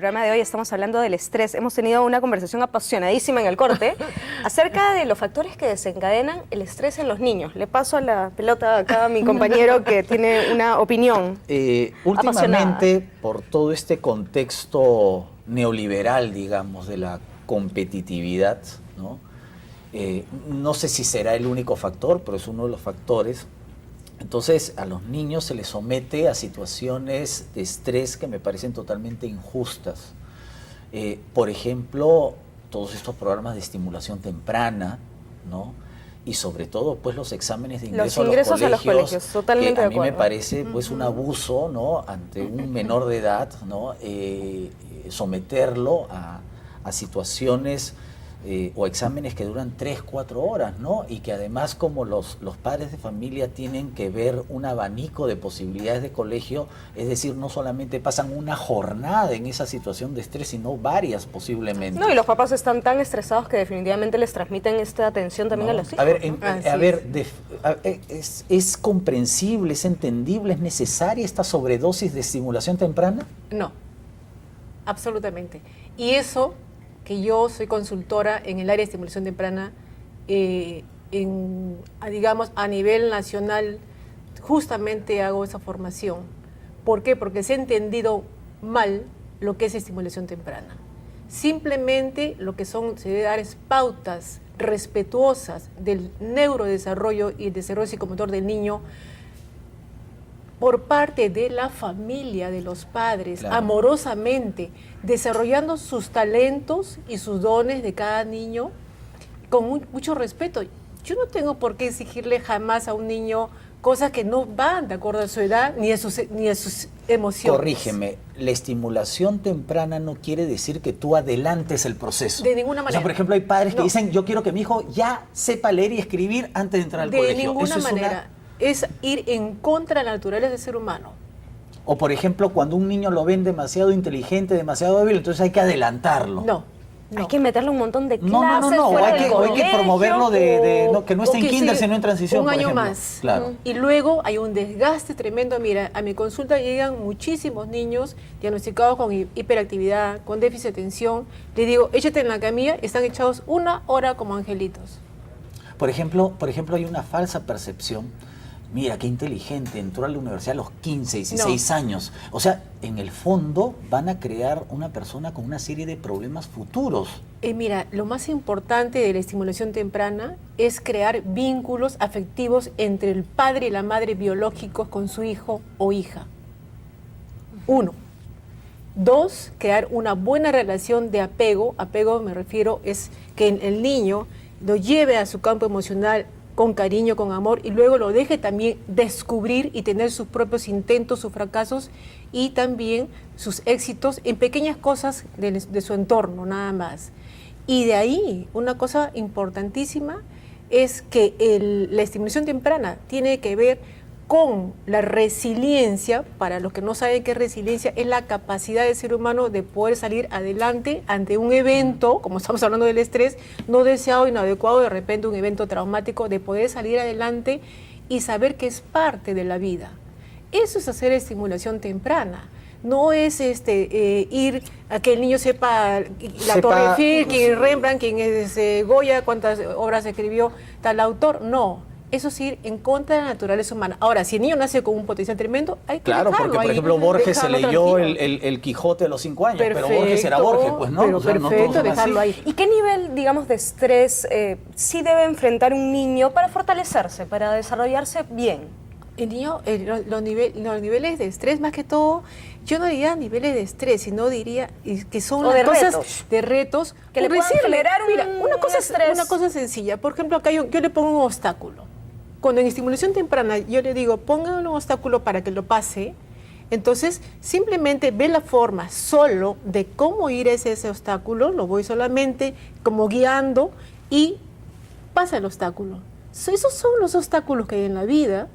programa de hoy estamos hablando del estrés. Hemos tenido una conversación apasionadísima en el corte acerca de los factores que desencadenan el estrés en los niños. Le paso la pelota acá a mi compañero que tiene una opinión últimamente, por todo este contexto neoliberal, digamos, de la competitividad, ¿no? No sé si será el único factor, pero es uno de los factores. Entonces, a los niños se les somete a situaciones de estrés que me parecen totalmente injustas. Por ejemplo, todos estos programas de estimulación temprana, ¿no? Y sobre todo, pues, los exámenes de ingreso a los colegios, totalmente que a de mí me acuerdo. parece, pues, un abuso, ¿no? Ante un menor de edad, ¿no? Someterlo a situaciones o exámenes que duran 3, 4 horas, ¿no? Y que además, como los padres de familia tienen que ver un abanico de posibilidades de colegio, es decir, no solamente pasan una jornada en esa situación de estrés, sino varias posiblemente. No, y los papás están tan estresados que definitivamente les transmiten esta tensión también a los hijos. A ver, ¿es comprensible, es entendible, es necesaria esta sobredosis de estimulación temprana? No, absolutamente. Y eso que yo soy consultora en el área de estimulación temprana, digamos, a nivel nacional, justamente hago esa formación. ¿Por qué? Porque se ha entendido mal lo que es estimulación temprana. Simplemente lo que se debe dar es pautas respetuosas del neurodesarrollo y el desarrollo psicomotor del niño por parte de la familia, de los padres, claro, amorosamente, desarrollando sus talentos y sus dones de cada niño con mucho respeto. Yo no tengo por qué exigirle jamás a un niño cosas que no van de acuerdo a su edad ni a sus emociones. Corrígeme, la estimulación temprana no quiere decir que tú adelantes el proceso. De ninguna manera. O sea, por ejemplo, hay padres que dicen, yo quiero que mi hijo ya sepa leer y escribir antes de entrar al colegio. De ninguna manera. Es ir en contra de la naturaleza del ser humano. O por ejemplo, cuando un niño lo ven demasiado inteligente, demasiado débil, entonces hay que adelantarlo. No. Hay que meterle un montón de clases. No, o hay que promoverlo que no esté en kinder, sino en transición, un año por ejemplo. más. Claro. Y luego hay un desgaste tremendo. Mira, a mi consulta llegan muchísimos niños diagnosticados con hiperactividad, con déficit de atención. Le digo, échate en la camilla, están echados 1 hora como angelitos. Por ejemplo, hay una falsa percepción. Mira, qué inteligente, entró a la universidad a los 15, 16 años. O sea, en el fondo van a crear una persona con una serie de problemas futuros. Mira, lo más importante de la estimulación temprana es crear vínculos afectivos entre el padre y la madre biológicos con su hijo o hija. 1. 2, crear una buena relación de apego. Apego, me refiero, es que el niño lo lleve a su campo emocional con cariño, con amor, y luego lo deje también descubrir y tener sus propios intentos, sus fracasos y también sus éxitos en pequeñas cosas de su entorno, nada más. Y de ahí, una cosa importantísima es que la estimulación temprana tiene que ver con la resiliencia. Para los que no saben qué es resiliencia, es la capacidad del ser humano de poder salir adelante ante un evento, como estamos hablando del estrés, no deseado, inadecuado, de repente un evento traumático, de poder salir adelante y saber que es parte de la vida. Eso es hacer estimulación temprana. No es ir a que el niño sepa la Torre Eiffel, quién es Rembrandt, quién es Goya, cuántas obras escribió tal autor. No. Eso es ir en contra de la naturaleza humana. Ahora, si el niño nace con un potencial tremendo, hay que dejarlo. Claro, porque por ejemplo Borges se leyó el Quijote a los 5 años, perfecto, pero Borges era Borges, pues no. Pero perfecto, dejarlo ahí. ¿Y qué nivel, digamos, de estrés sí debe enfrentar un niño para fortalecerse, para desarrollarse bien? El niño, los niveles de estrés, más que todo, yo no diría niveles de estrés, sino diría que son de cosas retos. de retos. Que le puedan generar una cosa sencilla. Por ejemplo, acá yo le pongo un obstáculo. Cuando en estimulación temprana yo le digo, póngale un obstáculo para que lo pase, entonces simplemente ve la forma solo de cómo ir a ese obstáculo, lo voy solamente como guiando y pasa el obstáculo. Esos son los obstáculos que hay en la vida.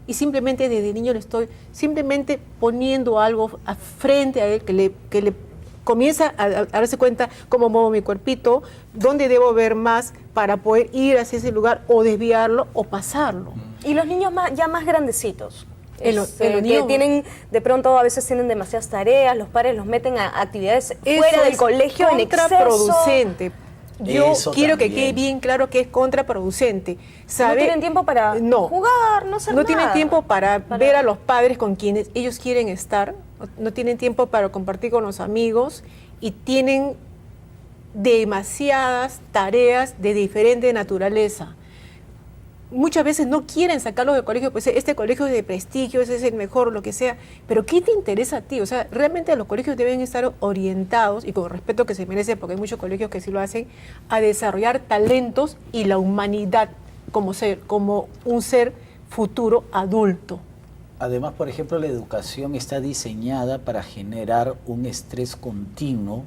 Y simplemente desde niño le estoy simplemente poniendo algo frente a él que le comienza a darse cuenta cómo muevo mi cuerpito, dónde debo ver más para poder ir hacia ese lugar o desviarlo o pasarlo. Y los niños ya más grandecitos, Que tienen, de pronto a veces tienen demasiadas tareas, los padres los meten a actividades fuera del colegio en exceso. Contraproducente. Yo quiero que también quede bien claro que es contraproducente. No tienen tiempo para jugar, no hacer nada. No tienen tiempo para ver a los padres con quienes ellos quieren estar, no tienen tiempo para compartir con los amigos y tienen demasiadas tareas de diferente naturaleza. Muchas veces no quieren sacarlos del colegio, pues este colegio es de prestigio, ese es el mejor, lo que sea, pero ¿qué te interesa a ti? O sea, realmente los colegios deben estar orientados, y con el respeto que se merece, porque hay muchos colegios que sí lo hacen, a desarrollar talentos y la humanidad como un ser futuro adulto. Además, por ejemplo, la educación está diseñada para generar un estrés continuo,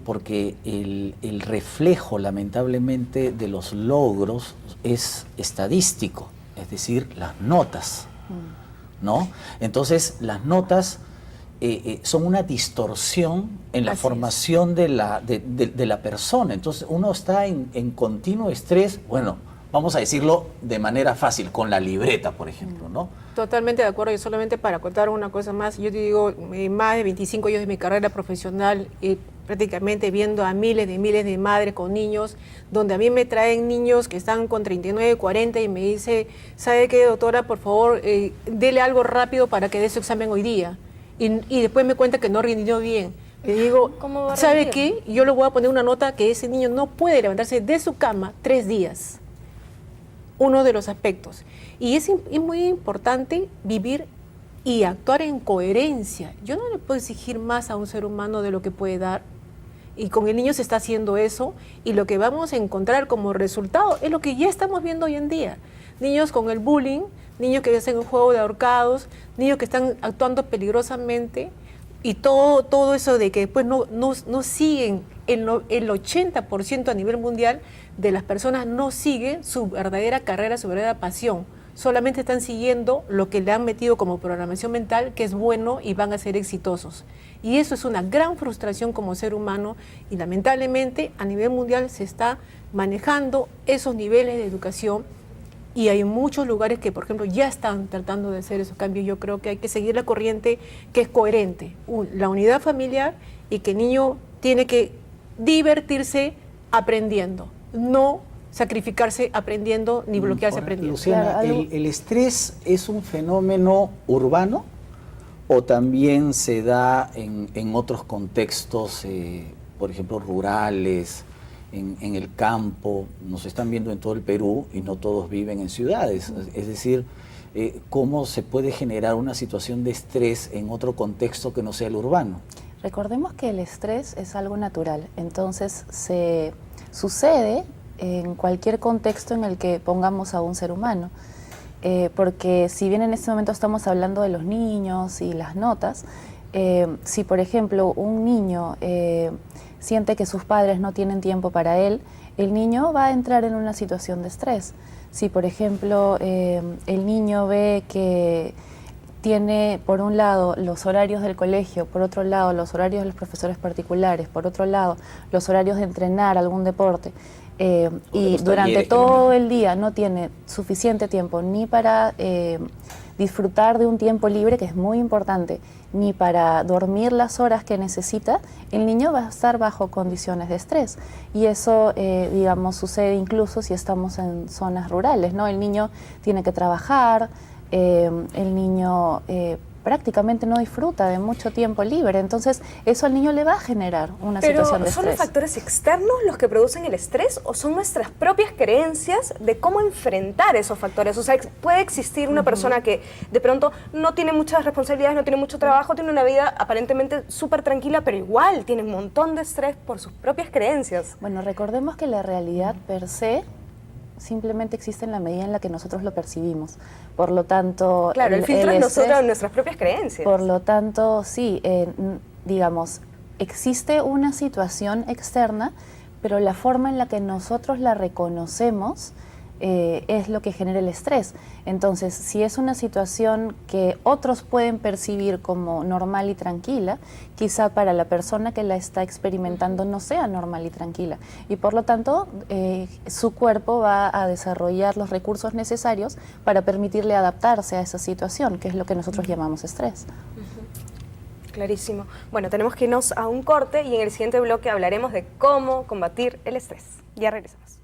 porque el reflejo, lamentablemente, de los logros es estadístico, es decir, las notas, ¿no? Entonces, las notas son una distorsión en la formación de la persona. Entonces, uno está en continuo estrés, bueno, vamos a decirlo de manera fácil, con la libreta, por ejemplo, ¿no? Totalmente de acuerdo. Y solamente para contar una cosa más, yo te digo, más de 25 años de mi carrera profesional, prácticamente viendo a miles de madres con niños, donde a mí me traen niños que están con 39, 40 y me dice, ¿sabe qué, doctora? Por favor, dele algo rápido para que dé su examen hoy día. Y después me cuenta que no rindió bien. Le digo, ¿sabe qué? Yo le voy a poner una nota que ese niño no puede levantarse de su cama 3 días. Uno de los aspectos. Y es muy importante vivir y actuar en coherencia. Yo no le puedo exigir más a un ser humano de lo que puede dar. Y con el niño se está haciendo eso. Y lo que vamos a encontrar como resultado es lo que ya estamos viendo hoy en día. Niños con el bullying, niños que hacen un juego de ahorcados, niños que están actuando peligrosamente. Y todo eso de que después no siguen, el 80% a nivel mundial de las personas no siguen su verdadera carrera, su verdadera pasión. Solamente están siguiendo lo que le han metido como programación mental, que es bueno y van a ser exitosos. Y eso es una gran frustración como ser humano y lamentablemente a nivel mundial se está manejando esos niveles de educación y hay muchos lugares que, por ejemplo, ya están tratando de hacer esos cambios. Yo creo que hay que seguir la corriente que es coherente, la unidad familiar y que el niño tiene que divertirse aprendiendo, no sacrificarse aprendiendo ni bloquearse aprendiendo. Luciana, ¿el estrés es un fenómeno urbano o también se da en otros contextos, por ejemplo, rurales, en el campo? Nos están viendo en todo el Perú y no todos viven en ciudades. Es decir, ¿cómo se puede generar una situación de estrés en otro contexto que no sea el urbano? Recordemos que el estrés es algo natural, entonces se sucede en cualquier contexto en el que pongamos a un ser humano. Porque si bien en este momento estamos hablando de los niños y las notas, si por ejemplo un niño siente que sus padres no tienen tiempo para él, el niño va a entrar en una situación de estrés. Si por ejemplo el niño ve que tiene por un lado los horarios del colegio, por otro lado los horarios de los profesores particulares, por otro lado los horarios de entrenar algún deporte, y durante todo el día no tiene suficiente tiempo ni para disfrutar de un tiempo libre, que es muy importante, ni para dormir las horas que necesita, el niño va a estar bajo condiciones de estrés. Y eso, digamos, sucede incluso si estamos en zonas rurales, ¿no? El niño tiene que trabajar, el niño prácticamente no disfruta de mucho tiempo libre, entonces eso al niño le va a generar una situación de estrés. ¿Pero son los factores externos los que producen el estrés o son nuestras propias creencias de cómo enfrentar esos factores? O sea, puede existir una persona que de pronto no tiene muchas responsabilidades, no tiene mucho trabajo, tiene una vida aparentemente súper tranquila, pero igual tiene un montón de estrés por sus propias creencias. Bueno, recordemos que la realidad per se simplemente existe en la medida en la que nosotros lo percibimos. Por lo tanto, claro, el filtro es nosotros, nuestras propias creencias. Por lo tanto, sí, digamos, existe una situación externa, pero la forma en la que nosotros la reconocemos es lo que genera el estrés. Entonces, si es una situación que otros pueden percibir como normal y tranquila, quizá para la persona que la está experimentando no sea normal y tranquila. Y por lo tanto, su cuerpo va a desarrollar los recursos necesarios para permitirle adaptarse a esa situación, que es lo que nosotros llamamos estrés. Clarísimo. Bueno, tenemos que irnos a un corte y en el siguiente bloque hablaremos de cómo combatir el estrés. Ya regresamos.